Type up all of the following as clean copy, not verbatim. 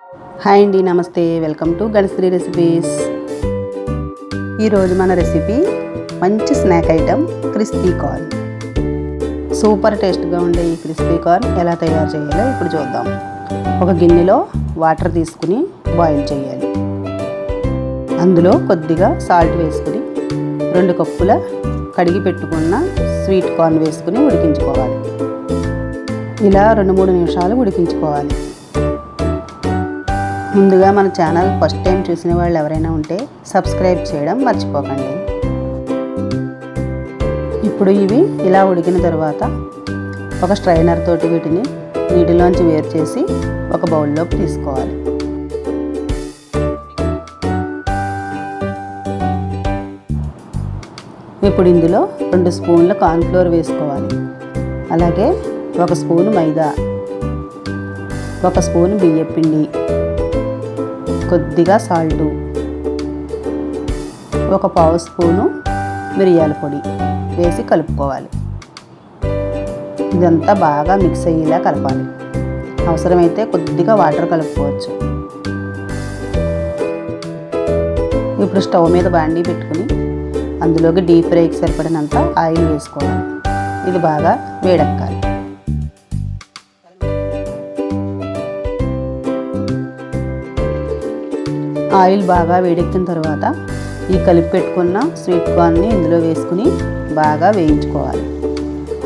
Hi అండి, నమస్తే. Welcome to Ganasri recipes. ఈరోజు మన రెసిపీ మంచి snack item crispy corn. Super టేస్ట్గా ఉండే ఈ క్రిస్పీ కార్న్ ఎలా తయారు చేయాలో ఇప్పుడు చూద్దాం. ఒక గిన్నెలో వాటర్ తీసుకుని బాయిల్ చేయాలి. అందులో కొద్దిగా సాల్ట్ వేసుకుని 2 కప్పుల కడిగి పెట్టుకున్న స్వీట్ కార్న్ వేసుకుని ఉడికించుకోవాలి. ఇలా 2-3 నిమిషాలు ఉడికించుకోవాలి. ముందుగా మన ఛానల్ ఫస్ట్ టైం చూసిన వాళ్ళు ఎవరైనా ఉంటే సబ్స్క్రైబ్ చేయడం మర్చిపోకండి. ఇప్పుడు ఇవి ఇలా ఉడికిన తర్వాత ఒక స్ట్రైనర్ తోటి వీటిని నీటిలోంచి వేరు చేసి ఒక బౌల్లోకి తీసుకోవాలి. ఇప్పుడు ఇందులో 2 స్పూన్ల కార్న్ఫ్లోర్ వేసుకోవాలి. అలాగే 1 స్పూను మైదా, 1 స్పూను బియ్యం పిండి, కొద్దిగా సాల్టు, 1 పావు స్పూను మిరియాల పొడి వేసి కలుపుకోవాలి. ఇదంతా బాగా మిక్స్ అయ్యేలా కలపాలి. అవసరమైతే కొద్దిగా వాటర్ కలుపుకోవచ్చు. ఇప్పుడు స్టవ్ మీద బాండీ పెట్టుకుని అందులోకి డీప్ ఫ్రైకి సరిపడినంత ఆయిల్ వేసుకోవాలి. ఇది బాగా వేడెక్కాలి. ఆయిల్ బాగా వేడెక్కిన తర్వాత ఈ కలిపి పెట్టుకున్న స్వీట్ కార్న్ని ఇందులో వేసుకుని బాగా వేయించుకోవాలి.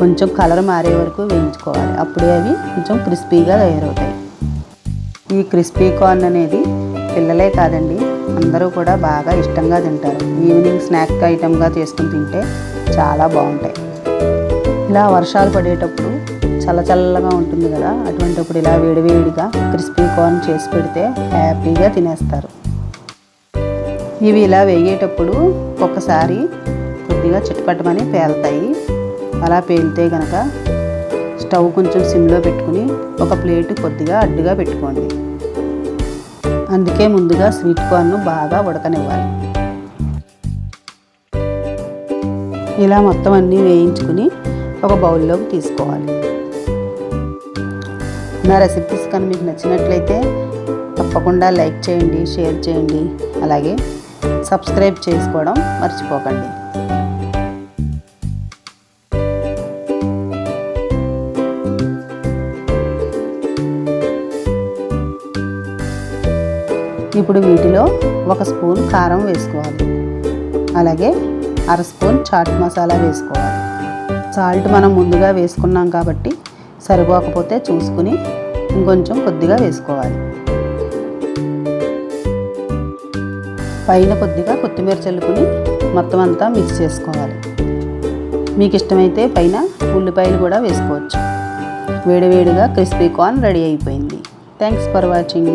కొంచెం కలర్ మారే వరకు వేయించుకోవాలి. అప్పుడే అవి కొంచెం క్రిస్పీగా తయారవుతాయి. ఈ క్రిస్పీ కార్న్ అనేది పిల్లలే కాదండి, అందరూ కూడా బాగా ఇష్టంగా తింటారు. ఈవినింగ్ స్నాక్ ఐటెంగా చేసుకుని తింటే చాలా బాగుంటాయి. ఇలా వర్షాలు పడేటప్పుడు చల్లగా ఉంటుంది కదా, అటువంటిప్పుడు ఇలా వేడివేడిగా క్రిస్పీ కార్న్ చేసి పెడితే హ్యాపీగా తినేస్తారు. ఇవి ఇలా వేగేటప్పుడు ఒక్కసారి కొద్దిగా చిటపటమని పేలుతాయి. అలా పేలితే కనుక స్టవ్ కొంచెం సిమ్లో పెట్టుకుని ఒక ప్లేట్ కొద్దిగా అడ్డుగా పెట్టుకోండి. అందుకే ముందుగా స్వీట్ కార్న్ బాగా ఉడకనివ్వాలి. ఇలా మొత్తం అన్నీ వేయించుకుని ఒక బౌల్లోకి తీసుకోవాలి. నా రెసిపీస్ కానీ మీకు నచ్చినట్లయితే తప్పకుండా లైక్ చేయండి, షేర్ చేయండి, అలాగే సబ్స్క్రైబ్ చేసుకోవడం మర్చిపోకండి. ఇప్పుడు వీటిలో 1 స్పూన్ కారం వేసుకోవాలి. అలాగే 1/2 స్పూన్ చాట్ మసాలా వేసుకోవాలి. సాల్ట్ మనం ముందుగా వేసుకున్నాం కాబట్టి సరిపోకపోతే చూసుకుని ఇంకొంచెం కొద్దిగా వేసుకోవాలి. పైన కొద్దిగా కొత్తిమీర చల్లుకుని మొత్తం అంతా మిక్స్ చేసుకోవాలి. మీకు ఇష్టమైతే పైన ఉల్లిపాయలు కూడా వేసుకోవచ్చు. వేడివేడిగా క్రిస్పీ కార్న్ రెడీ అయిపోయింది. Thanks for watching.